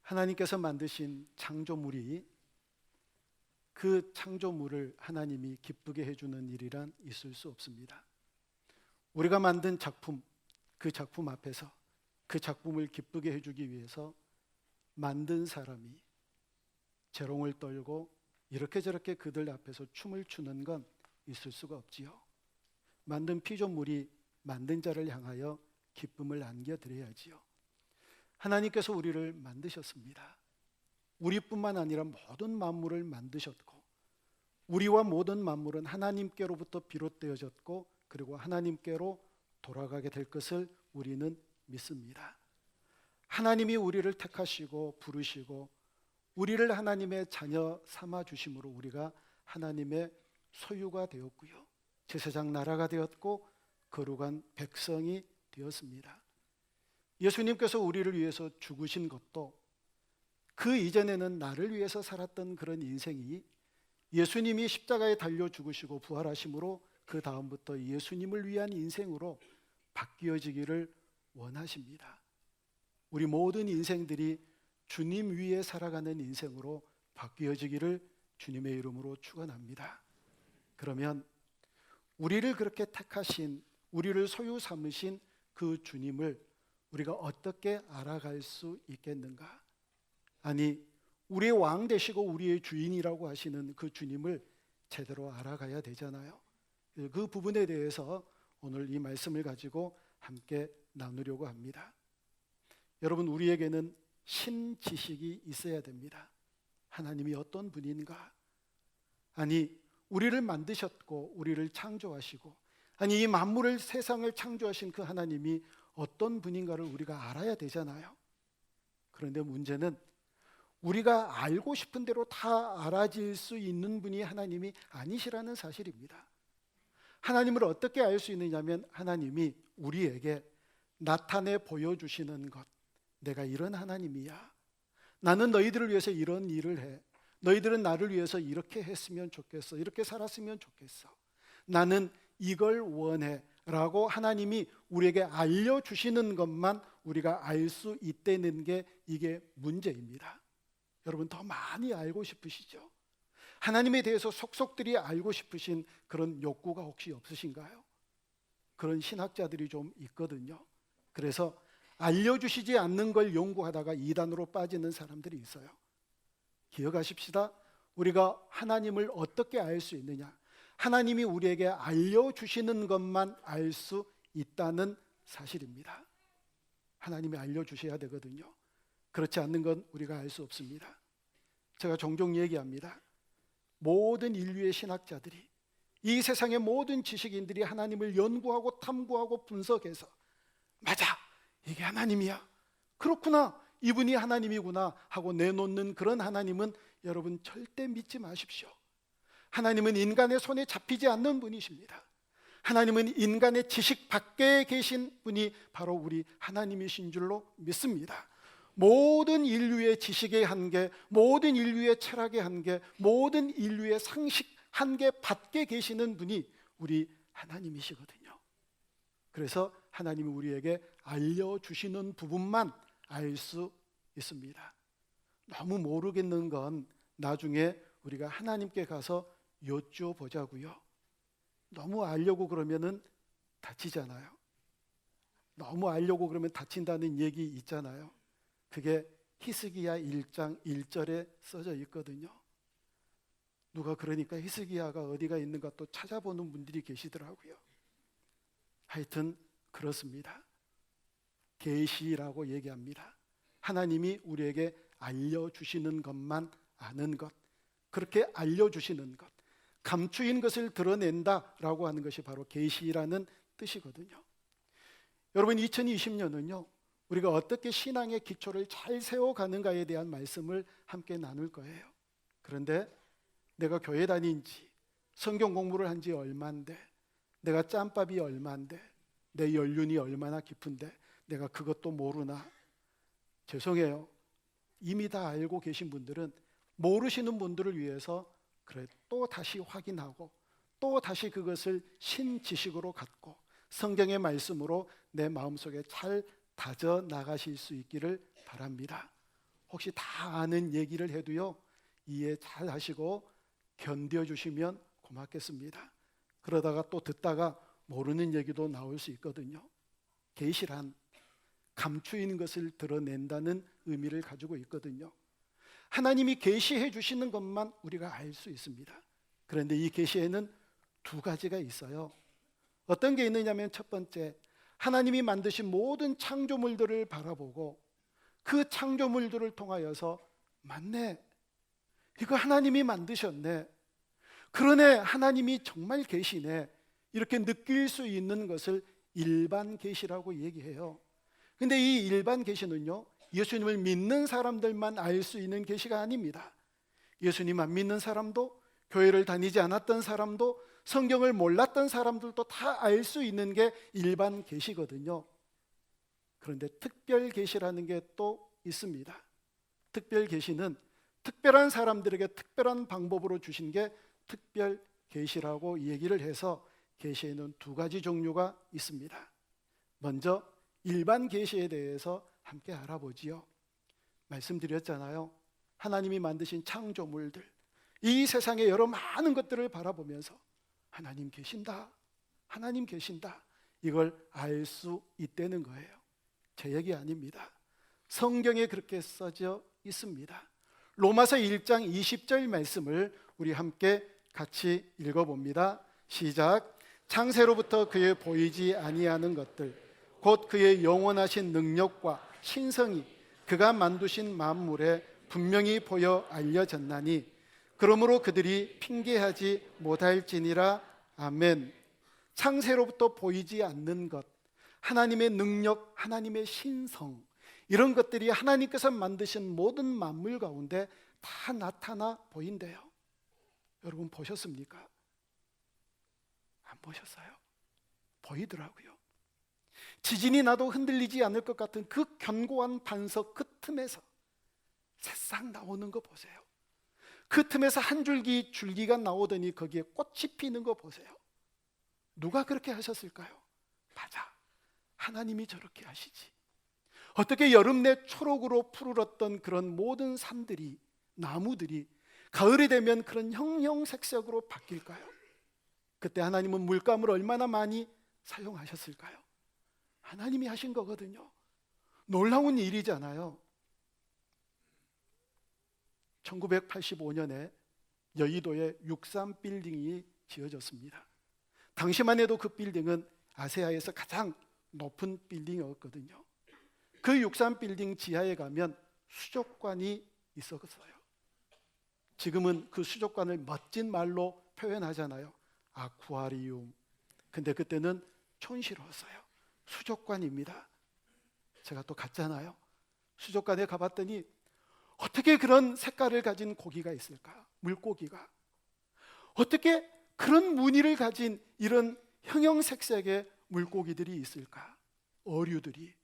하나님께서 만드신 창조물이 그 창조물을 하나님이 기쁘게 해주는 일이란 있을 수 없습니다. 우리가 만든 작품, 그 작품 앞에서 그 작품을 기쁘게 해주기 위해서 만든 사람이 재롱을 떨고 이렇게 저렇게 그들 앞에서 춤을 추는 건 있을 수가 없지요. 만든 피조물이 만든 자를 향하여 기쁨을 안겨드려야지요. 하나님께서 우리를 만드셨습니다. 우리뿐만 아니라 모든 만물을 만드셨고, 우리와 모든 만물은 하나님께로부터 비롯되어졌고, 그리고 하나님께로 돌아가게 될 것을 우리는 믿습니다. 하나님이 우리를 택하시고 부르시고 우리를 하나님의 자녀 삼아 주심으로 우리가 하나님의 소유가 되었고요, 제사장 나라가 되었고 거룩한 백성이 되었습니다. 예수님께서 우리를 위해서 죽으신 것도 그 이전에는 나를 위해서 살았던 그런 인생이 예수님이 십자가에 달려 죽으시고 부활하심으로 그 다음부터 예수님을 위한 인생으로 바뀌어지기를 원하십니다. 우리 모든 인생들이 주님 위에 살아가는 인생으로 바뀌어지기를 주님의 이름으로 축원합니다. 그러면 우리를 그렇게 택하신, 우리를 소유 삼으신 그 주님을 우리가 어떻게 알아갈 수 있겠는가? 아니, 우리의 왕 되시고 우리의 주인이라고 하시는 그 주님을 제대로 알아가야 되잖아요. 그 부분에 대해서 오늘 이 말씀을 가지고 함께 나누려고 합니다. 여러분, 우리에게는 신지식이 있어야 됩니다. 하나님이 어떤 분인가? 아니, 우리를 만드셨고 우리를 창조하시고, 아니 이 만물을, 세상을 창조하신 그 하나님이 어떤 분인가를 우리가 알아야 되잖아요. 그런데 문제는 우리가 알고 싶은 대로 다 알아질 수 있는 분이 하나님이 아니시라는 사실입니다. 하나님을 어떻게 알 수 있느냐면 하나님이 우리에게 나타내 보여주시는 것, 내가 이런 하나님이야, 나는 너희들을 위해서 이런 일을 해, 너희들은 나를 위해서 이렇게 했으면 좋겠어, 이렇게 살았으면 좋겠어, 나는 이걸 원해 라고 하나님이 우리에게 알려주시는 것만 우리가 알 수 있다는 게 이게 문제입니다. 여러분, 더 많이 알고 싶으시죠? 하나님에 대해서 속속들이 알고 싶으신 그런 욕구가 혹시 없으신가요? 그런 신학자들이 좀 있거든요. 그래서 알려주시지 않는 걸 연구하다가 이단으로 빠지는 사람들이 있어요. 기억하십시다. 우리가 하나님을 어떻게 알 수 있느냐? 하나님이 우리에게 알려주시는 것만 알 수 있다는 사실입니다. 하나님이 알려주셔야 되거든요. 그렇지 않는 건 우리가 알 수 없습니다. 제가 종종 얘기합니다. 모든 인류의 신학자들이, 이 세상의 모든 지식인들이 하나님을 연구하고 탐구하고 분석해서 맞아, 이게 하나님이야, 그렇구나, 이분이 하나님이구나 하고 내놓는 그런 하나님은 여러분 절대 믿지 마십시오. 하나님은 인간의 손에 잡히지 않는 분이십니다. 하나님은 인간의 지식 밖에 계신 분이 바로 우리 하나님이신 줄로 믿습니다. 모든 인류의 지식의 한계, 모든 인류의 철학의 한계, 모든 인류의 상식 한계 밖에 계시는 분이 우리 하나님이시거든요. 그래서 하나님이 우리에게 알려주시는 부분만 알 수 있습니다. 너무 모르겠는 건 나중에 우리가 하나님께 가서 여쭤보자고요. 너무 알려고 그러면은 다치잖아요. 너무 알려고 그러면 다친다는 얘기 있잖아요. 그게 히스기야 1장 1절에 써져 있거든요. 누가 그러니까 히스기야가 어디가 있는가 또 찾아보는 분들이 계시더라고요. 하여튼 그렇습니다. 계시라고 얘기합니다. 하나님이 우리에게 알려주시는 것만 아는 것, 그렇게 알려주시는 것, 감추인 것을 드러낸다라고 하는 것이 바로 계시라는 뜻이거든요. 여러분, 2020년은요 우리가 어떻게 신앙의 기초를 잘 세워가는가에 대한 말씀을 함께 나눌 거예요. 그런데 내가 교회 다닌 지, 성경 공부를 한 지 얼마인데, 내가 짬밥이 얼마인데, 내 연륜이 얼마나 깊은데 내가 그것도 모르나? 죄송해요. 이미 다 알고 계신 분들은 모르시는 분들을 위해서 그래 또 다시 확인하고 또 다시 그것을 신지식으로 갖고 성경의 말씀으로 내 마음속에 잘 다져 나가실 수 있기를 바랍니다. 혹시 다 아는 얘기를 해도요, 이해 잘 하시고 견뎌주시면 고맙겠습니다. 그러다가 또 듣다가 모르는 얘기도 나올 수 있거든요. 계시란 감추인 것을 드러낸다는 의미를 가지고 있거든요. 하나님이 계시해 주시는 것만 우리가 알 수 있습니다. 그런데 이 계시에는 두 가지가 있어요. 어떤 게 있느냐면, 첫 번째, 하나님이 만드신 모든 창조물들을 바라보고 그 창조물들을 통하여서 맞네, 이거 하나님이 만드셨네, 그러네, 하나님이 정말 계시네, 이렇게 느낄 수 있는 것을 일반 계시라고 얘기해요. 근데 이 일반 계시는요, 예수님을 믿는 사람들만 알 수 있는 계시가 아닙니다. 예수님 안 믿는 사람도, 교회를 다니지 않았던 사람도, 성경을 몰랐던 사람들도 다 알 수 있는 게 일반 계시거든요. 그런데 특별 계시라는 게 또 있습니다. 특별 계시는 특별한 사람들에게 특별한 방법으로 주신 게 특별 계시라고 얘기를 해서, 계시에는 두 가지 종류가 있습니다. 먼저 일반 계시에 대해서 함께 알아보지요. 말씀드렸잖아요. 하나님이 만드신 창조물들, 이 세상의 여러 많은 것들을 바라보면서 하나님 계신다, 하나님 계신다, 이걸 알 수 있다는 거예요. 제 얘기 아닙니다. 성경에 그렇게 써져 있습니다. 로마서 1장 20절 말씀을 우리 함께 같이 읽어봅니다. 시작. 창세로부터 그의 보이지 아니하는 것들, 곧 그의 영원하신 능력과 신성이 그가 만드신 만물에 분명히 보여 알려졌나니, 그러므로 그들이 핑계하지 못할지니라. 아멘. 창세로부터 보이지 않는 것, 하나님의 능력, 하나님의 신성, 이런 것들이 하나님께서 만드신 모든 만물 가운데 다 나타나 보인대요. 여러분 보셨습니까? 안 보셨어요? 보이더라고요. 지진이 나도 흔들리지 않을 것 같은 그 견고한 반석 그 틈에서 새싹 나오는 거 보세요. 그 틈에서 한 줄기 줄기가 나오더니 거기에 꽃이 피는 거 보세요. 누가 그렇게 하셨을까요? 맞아, 하나님이 저렇게 하시지. 어떻게 여름 내 초록으로 푸르렀던 그런 모든 산들이, 나무들이 가을이 되면 그런 형형색색으로 바뀔까요? 그때 하나님은 물감을 얼마나 많이 사용하셨을까요? 하나님이 하신 거거든요. 놀라운 일이잖아요. 1985년에 여의도에 63빌딩이 지어졌습니다. 당시만 해도 그 빌딩은 아시아에서 가장 높은 빌딩이었거든요. 그 63빌딩 지하에 가면 수족관이 있었어요. 지금은 그 수족관을 멋진 말로 표현하잖아요. 아쿠아리움. 근데 그때는 촌스러웠어요. 수족관입니다. 제가 또 갔잖아요. 수족관에 가봤더니 어떻게 그런 색깔을 가진 고기가 있을까? 물고기가. 어떻게 그런 무늬를 가진 이런 형형색색의 물고기들이 있을까? 어류들이.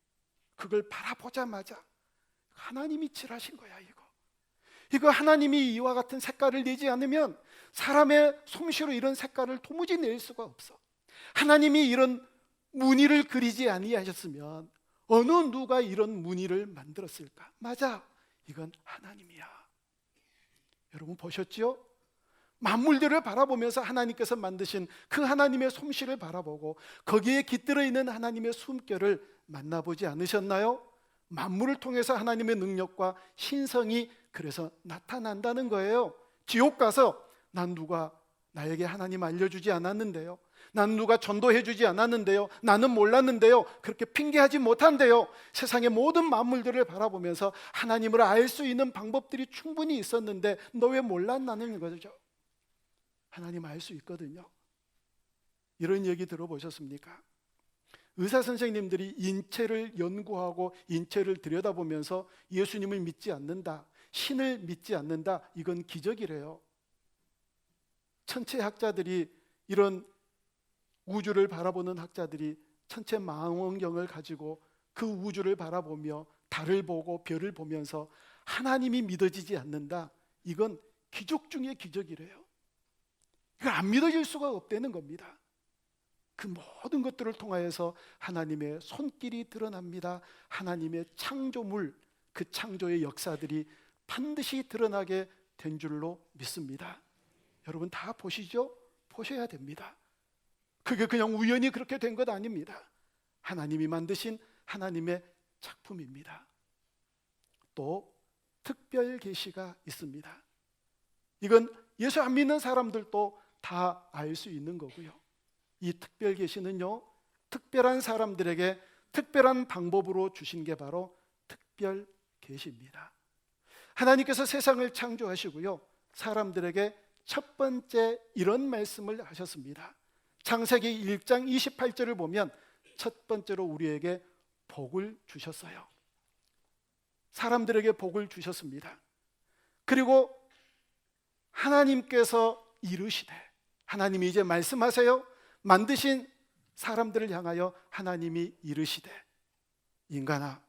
그걸 바라보자마자 하나님이 칠하신 거야, 이거 하나님이 이와 같은 색깔을 내지 않으면 사람의 솜씨로 이런 색깔을 도무지 낼 수가 없어. 하나님이 이런 무늬를 그리지 아니하셨으면 어느 누가 이런 무늬를 만들었을까? 맞아, 이건 하나님이야. 여러분 보셨죠? 만물들을 바라보면서 하나님께서 만드신 그 하나님의 솜씨를 바라보고 거기에 깃들어 있는 하나님의 숨결을 만나보지 않으셨나요? 만물을 통해서 하나님의 능력과 신성이 그래서 나타난다는 거예요. 지옥 가서 난 누가 나에게 하나님 알려주지 않았는데요, 난 누가 전도해 주지 않았는데요, 나는 몰랐는데요, 그렇게 핑계하지 못한대요. 세상의 모든 만물들을 바라보면서 하나님을 알 수 있는 방법들이 충분히 있었는데 너 왜 몰랐나는 거죠. 하나님 알 수 있거든요. 이런 얘기 들어보셨습니까? 의사 선생님들이 인체를 연구하고 인체를 들여다보면서 예수님을 믿지 않는다, 신을 믿지 않는다, 이건 기적이래요. 천체학자들이, 이런 우주를 바라보는 학자들이 천체 망원경을 가지고 그 우주를 바라보며 달을 보고 별을 보면서 하나님이 믿어지지 않는다, 이건 기적 중의 기적이래요. 이걸 안 믿어질 수가 없다는 겁니다. 그 모든 것들을 통하여서 하나님의 손길이 드러납니다. 하나님의 창조물, 그 창조의 역사들이 반드시 드러나게 된 줄로 믿습니다. 여러분 다 보시죠? 보셔야 됩니다. 그게 그냥 우연히 그렇게 된 것 아닙니다. 하나님이 만드신 하나님의 작품입니다. 또 특별 계시가 있습니다. 이건 예수 안 믿는 사람들도 다 알 수 있는 거고요. 이 특별 계시는요, 특별한 사람들에게 특별한 방법으로 주신 게 바로 특별 계시입니다. 하나님께서 세상을 창조하시고요, 사람들에게 첫 번째 이런 말씀을 하셨습니다. 창세기 1장 28절을 보면 첫 번째로 우리에게 복을 주셨어요. 사람들에게 복을 주셨습니다. 그리고 하나님께서 이르시되, 하나님이 이제 말씀하세요. 만드신 사람들을 향하여 하나님이 이르시되, 인간아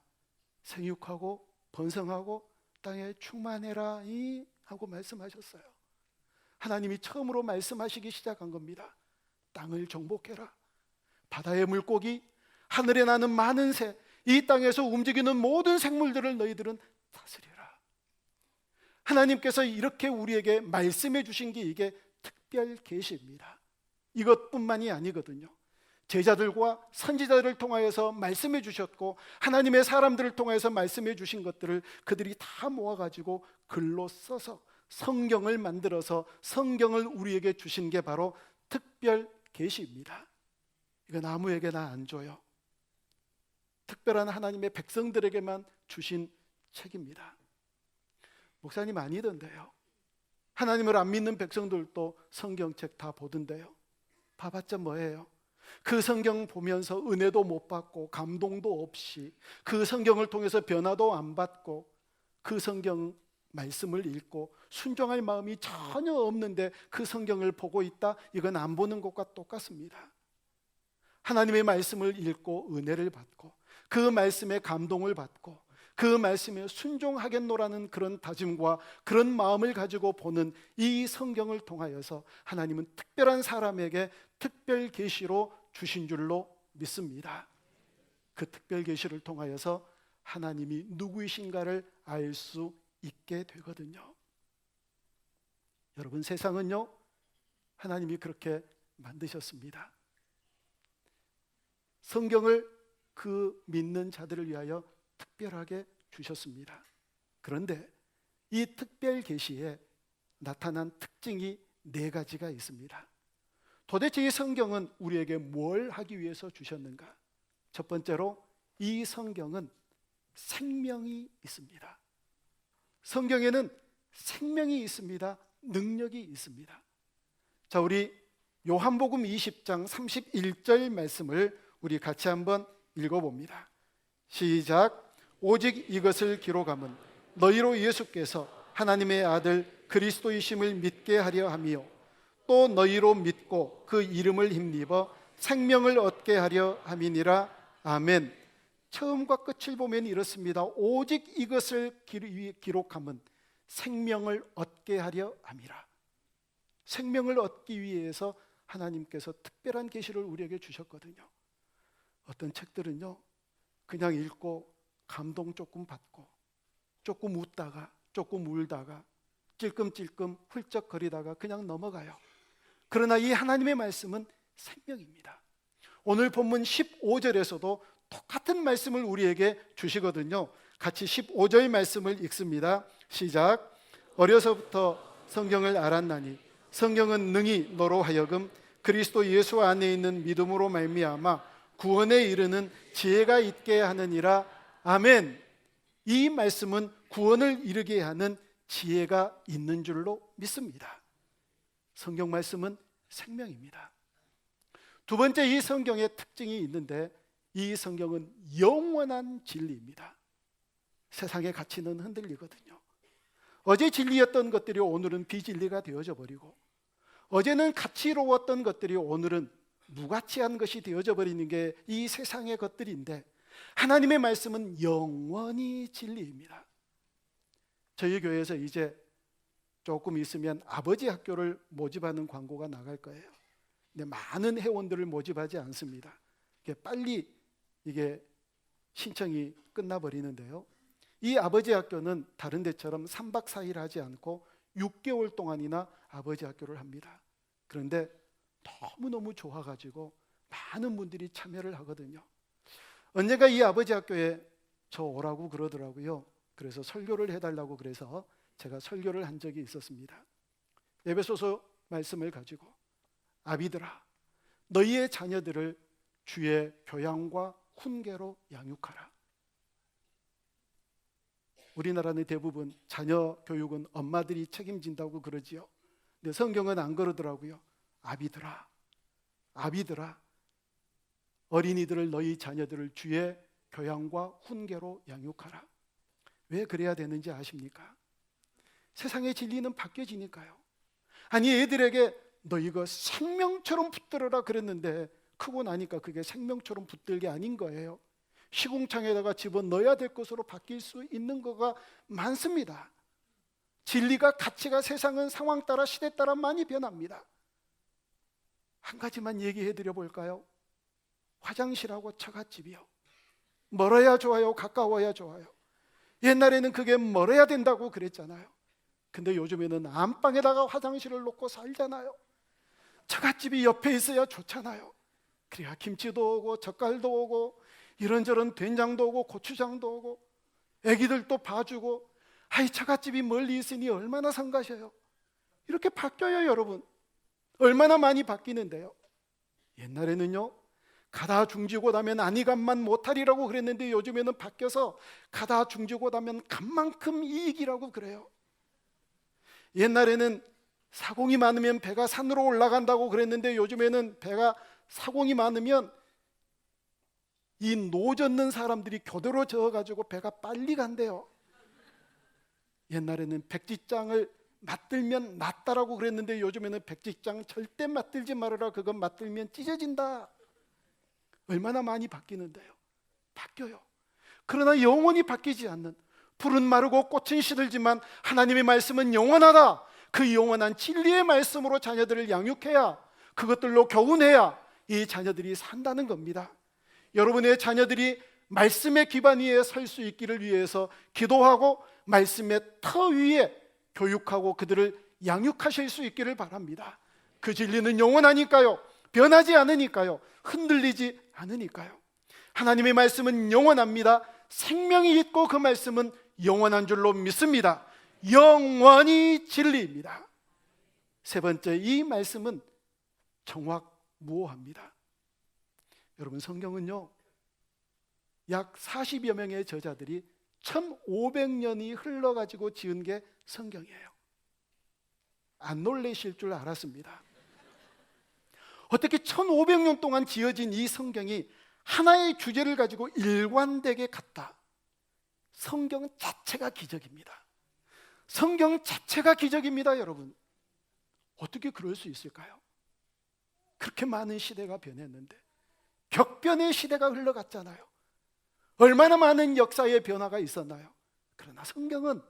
생육하고 번성하고 땅에 충만해라 하고 말씀하셨어요. 하나님이 처음으로 말씀하시기 시작한 겁니다. 땅을 정복해라. 바다의 물고기, 하늘에 나는 많은 새, 이 땅에서 움직이는 모든 생물들을 너희들은 다스려라. 하나님께서 이렇게 우리에게 말씀해 주신 게 이게 특별 계시입니다. 이것뿐만이 아니거든요. 제자들과 선지자들을 통하여서 말씀해 주셨고, 하나님의 사람들을 통해서 말씀해 주신 것들을 그들이 다 모아가지고 글로 써서 성경을 만들어서 성경을 우리에게 주신 게 바로 특별 계시입니다. 이건 아무에게나 안 줘요. 특별한 하나님의 백성들에게만 주신 책입니다. 목사님 아니던데요. 하나님을 안 믿는 백성들도 성경책 다 보던데요. 봐봤자 뭐예요? 그 성경 보면서 은혜도 못 받고 감동도 없이, 그 성경을 통해서 변화도 안 받고, 그 성경 말씀을 읽고 순종할 마음이 전혀 없는데 그 성경을 보고 있다? 이건 안 보는 것과 똑같습니다. 하나님의 말씀을 읽고 은혜를 받고 그 말씀에 감동을 받고 그 말씀에 순종하겠노라는 그런 다짐과 그런 마음을 가지고 보는 이 성경을 통하여서 하나님은 특별한 사람에게 특별 계시로 주신 줄로 믿습니다. 그 특별 계시를 통하여서 하나님이 누구이신가를 알 수 있게 되거든요. 여러분, 세상은요, 하나님이 그렇게 만드셨습니다. 성경을 그 믿는 자들을 위하여 특별하게 주셨습니다. 그런데 이 특별 계시에 나타난 특징이 4가지가 있습니다. 도대체 이 성경은 우리에게 뭘 하기 위해서 주셨는가? 첫 번째로, 이 성경은 생명이 있습니다. 성경에는 생명이 있습니다. 능력이 있습니다. 자, 우리 요한복음 20장 31절 말씀을 우리 같이 한번 읽어봅니다. 시작. 오직 이것을 기록함은 너희로 예수께서 하나님의 아들 그리스도이심을 믿게 하려 함이요 또 너희로 믿고 그 이름을 힘입어 생명을 얻게 하려 함이니라. 아멘. 처음과 끝을 보면 이렇습니다. 오직 이것을 기록함은 생명을 얻게 하려 함이라. 생명을 얻기 위해서 하나님께서 특별한 계시를 우리에게 주셨거든요. 어떤 책들은요, 그냥 읽고 감동 조금 받고 조금 웃다가 조금 울다가 찔끔찔끔 훌쩍거리다가 그냥 넘어가요. 그러나 이 하나님의 말씀은 생명입니다. 오늘 본문 15절에서도 똑같은 말씀을 우리에게 주시거든요. 같이 15절 말씀을 읽습니다. 시작. 어려서부터 성경을 알았나니 성경은 능히 너로 하여금 그리스도 예수 안에 있는 믿음으로 말미암아 구원에 이르는 지혜가 있게 하느니라. 아멘. 이 말씀은 구원을 이루게 하는 지혜가 있는 줄로 믿습니다. 성경 말씀은 생명입니다. 두 번째, 이 성경의 특징이 있는데 이 성경은 영원한 진리입니다. 세상의 가치는 흔들리거든요. 어제 진리였던 것들이 오늘은 비진리가 되어져 버리고, 어제는 가치로웠던 것들이 오늘은 무가치한 것이 되어져 버리는 게 이 세상의 것들인데, 하나님의 말씀은 영원히 진리입니다. 저희 교회에서 이제 조금 있으면 아버지 학교를 모집하는 광고가 나갈 거예요. 근데 많은 회원들을 모집하지 않습니다. 빨리 이게 신청이 끝나버리는데요. 이 아버지 학교는 다른 데처럼 3박 4일 하지 않고 6개월 동안이나 아버지 학교를 합니다. 그런데 너무너무 좋아가지고 많은 분들이 참여를 하거든요. 언젠가 이 아버지 학교에 저 오라고 그러더라고요. 그래서 설교를 해달라고 그래서 제가 설교를 한 적이 있었습니다. 에베소서 말씀을 가지고 아비들아 너희의 자녀들을 주의 교양과 훈계로 양육하라. 우리나라는 대부분 자녀 교육은 엄마들이 책임진다고 그러지요. 근데 성경은 안 그러더라고요. 아비들아, 아비들아, 어린이들을 너희 자녀들을 주의 교양과 훈계로 양육하라. 왜 그래야 되는지 아십니까? 세상의 진리는 바뀌어지니까요. 아니 애들에게 너 이거 생명처럼 붙들어라 그랬는데 크고 나니까 그게 생명처럼 붙들게 아닌 거예요. 시궁창에다가 집어넣어야 될 것으로 바뀔 수 있는 거가 많습니다. 진리가 가치가 세상은 상황 따라 시대 따라 많이 변합니다. 한 가지만 얘기해 드려 볼까요? 화장실하고 처갓집이요. 멀어야 좋아요? 가까워야 좋아요? 옛날에는 그게 멀어야 된다고 그랬잖아요. 근데 요즘에는 안방에다가 화장실을 놓고 살잖아요. 처갓집이 옆에 있어야 좋잖아요. 그래야 김치도 오고 젓갈도 오고 이런저런 된장도 오고 고추장도 오고 애기들도 봐주고 아이 처갓집이 멀리 있으니 얼마나 성가셔요. 이렇게 바뀌어요 여러분. 얼마나 많이 바뀌는데요. 옛날에는요 가다 중지고 나면 아니 간만 못하리라고 그랬는데 요즘에는 바뀌어서 가다 중지고 나면 간만큼 이익이라고 그래요. 옛날에는 사공이 많으면 배가 산으로 올라간다고 그랬는데 요즘에는 배가 사공이 많으면 이 노 젓는 사람들이 교대로 저어가지고 배가 빨리 간대요. 옛날에는 백지장을 맞들면 낫다라고 그랬는데 요즘에는 백지장 절대 맞들지 말아라. 그건 맞들면 찢어진다. 얼마나 많이 바뀌는데요. 바뀌어요. 그러나 영원히 바뀌지 않는, 풀은 마르고 꽃은 시들지만 하나님의 말씀은 영원하다. 그 영원한 진리의 말씀으로 자녀들을 양육해야, 그것들로 교훈해야 이 자녀들이 산다는 겁니다. 여러분의 자녀들이 말씀의 기반 위에 설 수 있기를 위해서 기도하고 말씀의 터 위에 교육하고 그들을 양육하실 수 있기를 바랍니다. 그 진리는 영원하니까요. 변하지 않으니까요. 흔들리지 않으니까요. 하나님의 말씀은 영원합니다. 생명이 있고 그 말씀은 영원한 줄로 믿습니다. 영원히 진리입니다. 세 번째, 이 말씀은 정확무오합니다. 여러분 성경은요 약 40여 명의 저자들이 1500년이 흘러가지고 지은 게 성경이에요. 안 놀라실 줄 알았습니다. 어떻게 1500년 동안 지어진 이 성경이 하나의 주제를 가지고 일관되게 갔다. 성경 자체가 기적입니다. 성경 자체가 기적입니다. 여러분 어떻게 그럴 수 있을까요? 그렇게 많은 시대가 변했는데, 격변의 시대가 흘러갔잖아요. 얼마나 많은 역사의 변화가 있었나요? 그러나 성경은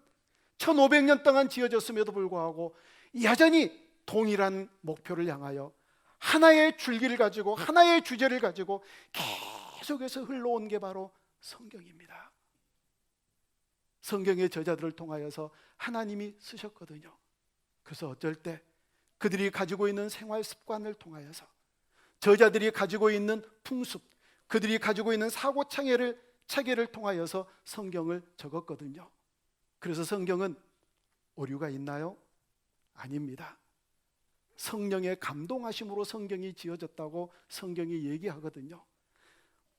1500년 동안 지어졌음에도 불구하고 여전히 동일한 목표를 향하여 하나의 줄기를 가지고 하나의 주제를 가지고 계속해서 흘러온 게 바로 성경입니다. 성경의 저자들을 통하여서 하나님이 쓰셨거든요. 그래서 어쩔 때 그들이 가지고 있는 생활 습관을 통하여서, 저자들이 가지고 있는 풍습, 그들이 가지고 있는 사고 체계를 통하여서 성경을 적었거든요. 그래서 성경은 오류가 있나요? 아닙니다. 성령의 감동하심으로 성경이 지어졌다고 성경이 얘기하거든요.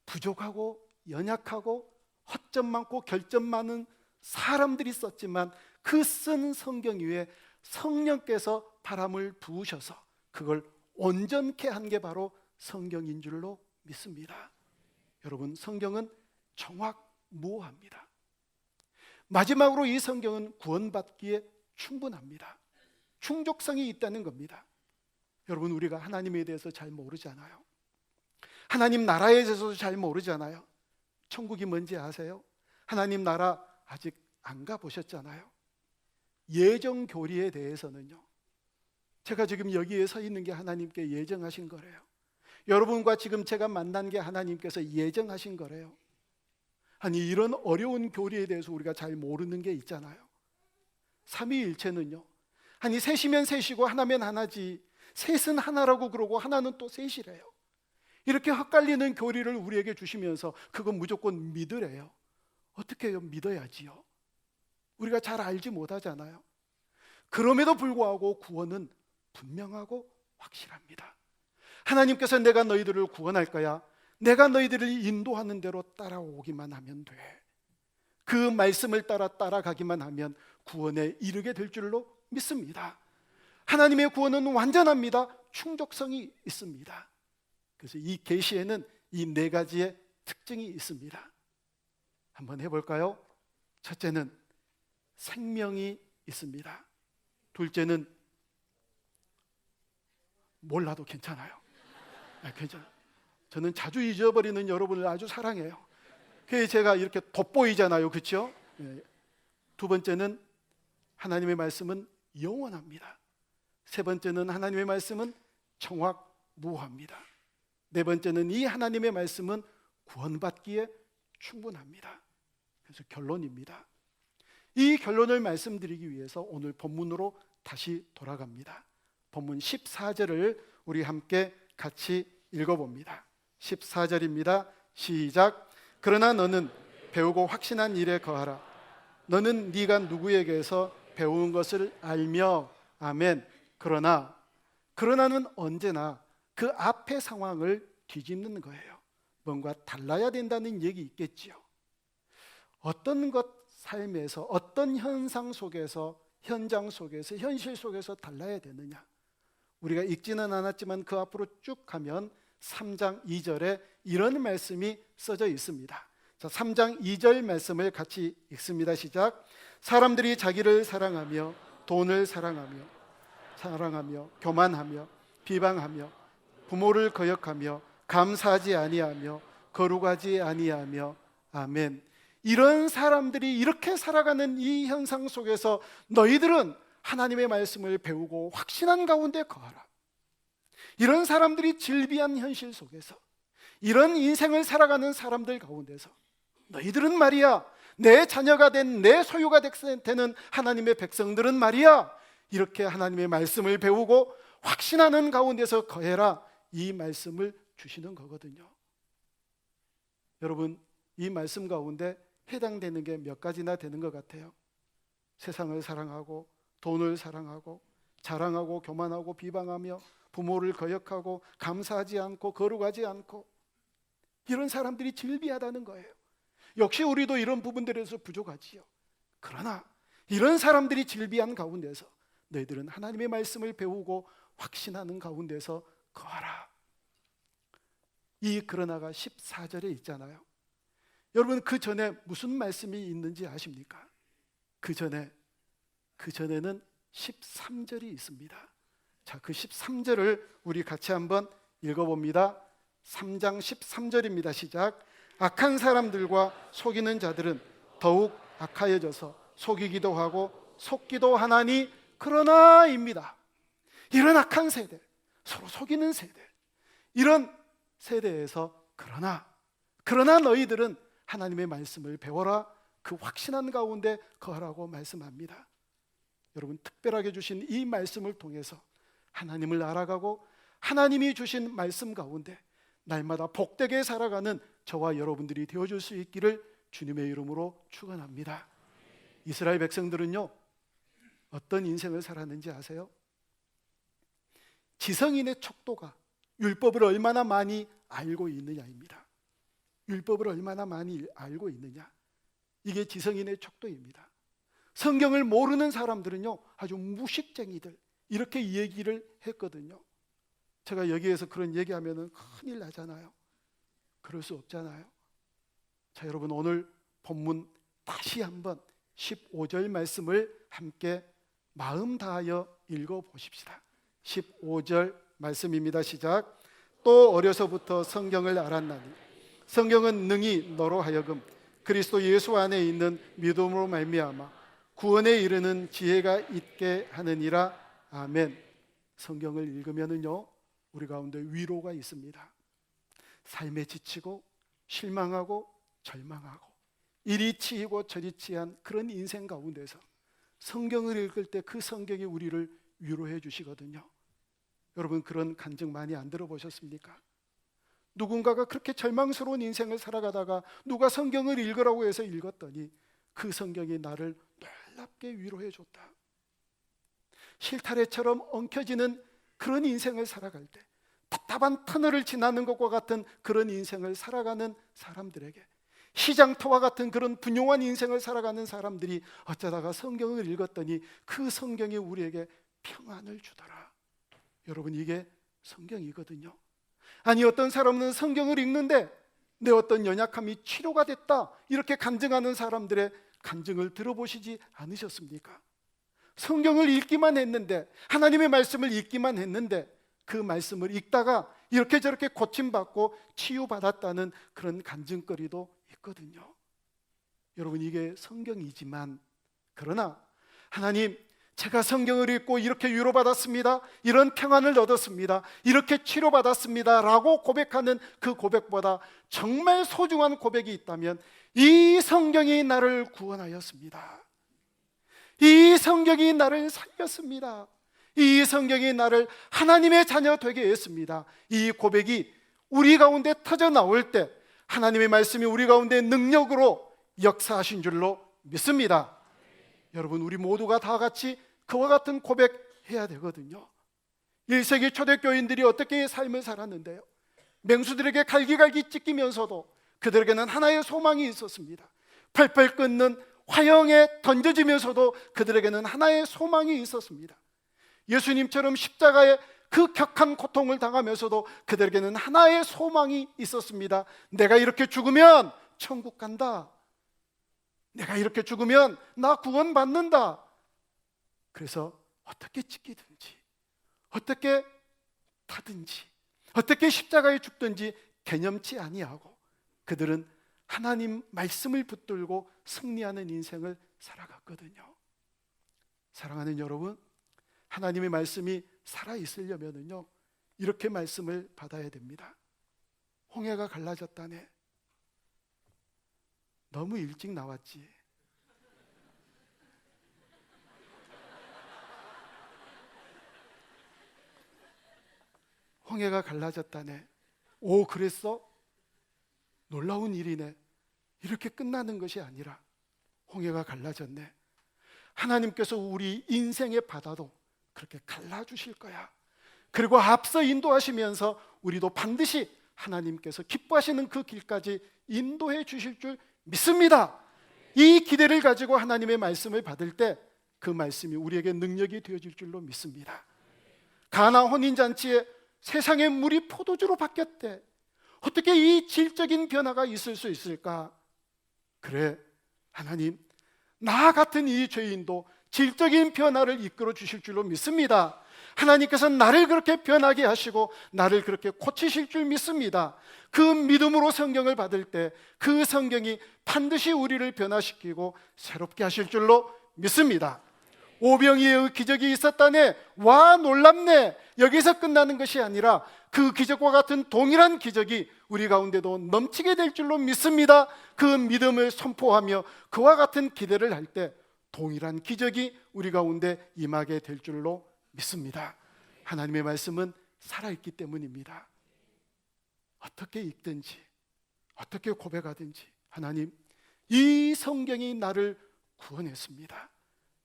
부족하고 연약하고 허점 많고 결점 많은 사람들이 썼지만 그 쓴 성경 위에 성령께서 바람을 부으셔서 그걸 온전케 한 게 바로 성경인 줄로 믿습니다. 여러분 성경은 정확무오합니다. 마지막으로 이 성경은 구원받기에 충분합니다. 충족성이 있다는 겁니다. 여러분 우리가 하나님에 대해서 잘 모르잖아요. 하나님 나라에 대해서도 잘 모르잖아요. 천국이 뭔지 아세요? 하나님 나라 아직 안 가보셨잖아요. 예정교리에 대해서는요, 제가 지금 여기에 서 있는 게 하나님께 예정하신 거래요. 여러분과 지금 제가 만난 게 하나님께서 예정하신 거래요. 아니, 이런 어려운 교리에 대해서 우리가 잘 모르는 게 있잖아요. 삼위일체는요, 아니 셋이면 셋이고 하나면 하나지, 셋은 하나라고 그러고 하나는 또 셋이래요. 이렇게 헛갈리는 교리를 우리에게 주시면서 그건 무조건 믿으래요. 어떻게 해요? 믿어야지요. 우리가 잘 알지 못하잖아요. 그럼에도 불구하고 구원은 분명하고 확실합니다. 하나님께서 내가 너희들을 구원할 거야, 내가 너희들을 인도하는 대로 따라오기만 하면 돼. 그 말씀을 따라가기만 하면 구원에 이르게 될 줄로 믿습니다. 하나님의 구원은 완전합니다. 충족성이 있습니다. 그래서 이 계시에는 이 네 가지의 특징이 있습니다. 한번 해볼까요? 첫째는 생명이 있습니다. 둘째는 몰라도 괜찮아요. 괜찮아요. 저는 자주 잊어버리는 여러분을 아주 사랑해요. 그래서 제가 이렇게 돋보이잖아요, 그렇죠? 두 번째는 하나님의 말씀은 영원합니다. 세 번째는 하나님의 말씀은 청확무화합니다. 네 번째는 이 하나님의 말씀은 구원받기에 충분합니다. 그래서 결론입니다. 이 결론을 말씀드리기 위해서 오늘 본문으로 다시 돌아갑니다. 본문 14절을 우리 함께 같이 읽어봅니다. 14절입니다. 시작. 그러나 너는 배우고 확신한 일에 거하라. 너는 네가 누구에게서 배운 것을 알며. 아멘. 그러나는 언제나 그 앞의 상황을 뒤집는 거예요. 뭔가 달라야 된다는 얘기 있겠지요. 어떤 것 삶에서, 어떤 현상 속에서, 현장 속에서, 현실 속에서 달라야 되느냐. 우리가 읽지는 않았지만 그 앞으로 쭉 가면 3장 2절에 이런 말씀이 써져 있습니다. 자, 3장 2절 말씀을 같이 읽습니다. 시작. 사람들이 자기를 사랑하며 돈을 사랑하며 교만하며 비방하며 부모를 거역하며 감사하지 아니하며 거룩하지 아니하며. 아멘. 이런 사람들이 이렇게 살아가는 이 현상 속에서 너희들은 하나님의 말씀을 배우고 확신한 가운데 거하라. 이런 사람들이 질비한 현실 속에서, 이런 인생을 살아가는 사람들 가운데서 너희들은 말이야, 내 자녀가 된, 내 소유가 되는 하나님의 백성들은 말이야, 이렇게 하나님의 말씀을 배우고 확신하는 가운데서 거해라. 이 말씀을 주시는 거거든요. 여러분, 이 말씀 가운데 해당되는 게 몇 가지나 되는 것 같아요. 세상을 사랑하고 돈을 사랑하고 자랑하고 교만하고 비방하며 부모를 거역하고 감사하지 않고 거룩하지 않고, 이런 사람들이 질비하다는 거예요. 역시 우리도 이런 부분들에서 부족하지요. 그러나 이런 사람들이 질비한 가운데서 너희들은 하나님의 말씀을 배우고 확신하는 가운데서 거하라. 이 그러나가 14절에 있잖아요. 여러분, 그 전에 무슨 말씀이 있는지 아십니까? 그 전에는 13절이 있습니다. 자, 그 13절을 우리 같이 한번 읽어봅니다. 3장 13절입니다. 시작. 악한 사람들과 속이는 자들은 더욱 악하여져서 속이기도 하고 속기도 하나니 그러나입니다. 이런 악한 세대, 서로 속이는 세대, 이런 세대에서 그러나 너희들은 하나님의 말씀을 배워라. 그 확신한 가운데 거하라고 말씀합니다. 여러분, 특별하게 주신 이 말씀을 통해서 하나님을 알아가고 하나님이 주신 말씀 가운데 날마다 복되게 살아가는 저와 여러분들이 되어줄 수 있기를 주님의 이름으로 축원합니다. 이스라엘 백성들은요, 어떤 인생을 살았는지 아세요? 지성인의 척도가 율법을 얼마나 많이 알고 있느냐입니다. 율법을 얼마나 많이 알고 있느냐, 이게 지성인의 척도입니다. 성경을 모르는 사람들은요, 아주 무식쟁이들, 이렇게 얘기를 했거든요. 제가 여기에서 그런 얘기하면 큰일 나잖아요. 그럴 수 없잖아요. 자, 여러분, 오늘 본문 다시 한번 15절 말씀을 함께 마음 다하여 읽어보십시다. 15절 말씀입니다. 시작. 또 어려서부터 성경을 알았나니 성경은 능히 너로 하여금 그리스도 예수 안에 있는 믿음으로 말미암아 구원에 이르는 지혜가 있게 하느니라. 아멘. 성경을 읽으면은요, 우리 가운데 위로가 있습니다. 삶에 지치고 실망하고 절망하고 이리 치이고 저리 치한 그런 인생 가운데서 성경을 읽을 때 그 성경이 우리를 위로해 주시거든요. 여러분, 그런 간증 많이 안 들어보셨습니까? 누군가가 그렇게 절망스러운 인생을 살아가다가 누가 성경을 읽으라고 해서 읽었더니 그 성경이 나를 놀랍게 위로해 줬다. 실타래처럼 엉켜지는 그런 인생을 살아갈 때, 답답한 터널을 지나는 것과 같은 그런 인생을 살아가는 사람들에게, 시장터와 같은 그런 분용한 인생을 살아가는 사람들이 어쩌다가 성경을 읽었더니 그 성경이 우리에게 평안을 주더라. 여러분, 이게 성경이거든요. 아니, 어떤 사람은 성경을 읽는데 내 어떤 연약함이 치료가 됐다, 이렇게 간증하는 사람들의 간증을 들어보시지 않으셨습니까? 성경을 읽기만 했는데, 하나님의 말씀을 읽기만 했는데 그 말씀을 읽다가 이렇게 저렇게 고침받고 치유받았다는 그런 간증거리도 있거든요. 여러분, 이게 성경이지만, 그러나 하나님, 제가 성경을 읽고 이렇게 위로받았습니다, 이런 평안을 얻었습니다, 이렇게 치료받았습니다 라고 고백하는 그 고백보다 정말 소중한 고백이 있다면, 이 성경이 나를 구원하였습니다, 이 성경이 나를 살렸습니다, 이 성경이 나를 하나님의 자녀 되게 했습니다, 이 고백이 우리 가운데 터져 나올 때 하나님의 말씀이 우리 가운데 능력으로 역사하신 줄로 믿습니다. 여러분, 우리 모두가 다 같이 그와 같은 고백해야 되거든요. 1세기 초대교인들이 어떻게 삶을 살았는데요? 맹수들에게 갈기갈기 찢기면서도 그들에게는 하나의 소망이 있었습니다. 펄펄 끓는 화형에 던져지면서도 그들에게는 하나의 소망이 있었습니다. 예수님처럼 십자가에 그 격한 고통을 당하면서도 그들에게는 하나의 소망이 있었습니다. 내가 이렇게 죽으면 천국 간다, 내가 이렇게 죽으면 나 구원받는다. 그래서 어떻게 찢기든지, 어떻게 타든지, 어떻게 십자가에 죽든지 개념치 아니하고 그들은 하나님 말씀을 붙들고 승리하는 인생을 살아갔거든요. 사랑하는 여러분, 하나님의 말씀이 살아있으려면요, 이렇게 말씀을 받아야 됩니다. 홍해가 갈라졌다네. 너무 일찍 나왔지. 홍해가 갈라졌다네. 오, 그랬어? 놀라운 일이네. 이렇게 끝나는 것이 아니라 홍해가 갈라졌네. 하나님께서 우리 인생의 바다도 그렇게 갈라주실 거야. 그리고 앞서 인도하시면서 우리도 반드시 하나님께서 기뻐하시는 그 길까지 인도해 주실 줄 믿습니다. 이 기대를 가지고 하나님의 말씀을 받을 때 그 말씀이 우리에게 능력이 되어질 줄로 믿습니다. 가나 혼인잔치에 세상의 물이 포도주로 바뀌었대. 어떻게 이 질적인 변화가 있을 수 있을까? 그래, 하나님, 나 같은 이 죄인도 질적인 변화를 이끌어 주실 줄로 믿습니다. 하나님께서 나를 그렇게 변하게 하시고 나를 그렇게 고치실 줄 믿습니다. 그 믿음으로 성경을 받을 때 그 성경이 반드시 우리를 변화시키고 새롭게 하실 줄로 믿습니다. 오병이의 기적이 있었다네. 와, 놀랍네. 여기서 끝나는 것이 아니라 그 기적과 같은 동일한 기적이 우리 가운데도 넘치게 될 줄로 믿습니다. 그 믿음을 선포하며 그와 같은 기대를 할 때 동일한 기적이 우리 가운데 임하게 될 줄로 믿습니다. 하나님의 말씀은 살아있기 때문입니다. 어떻게 읽든지 어떻게 고백하든지 하나님, 이 성경이 나를 구원했습니다,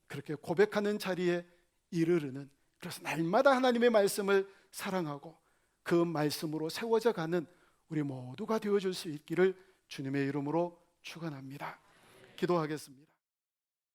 그렇게 고백하는 자리에 이르르는, 그래서 날마다 하나님의 말씀을 사랑하고 그 말씀으로 세워져 가는 우리 모두가 되어줄 수 있기를 주님의 이름으로 축원합니다. 기도하겠습니다.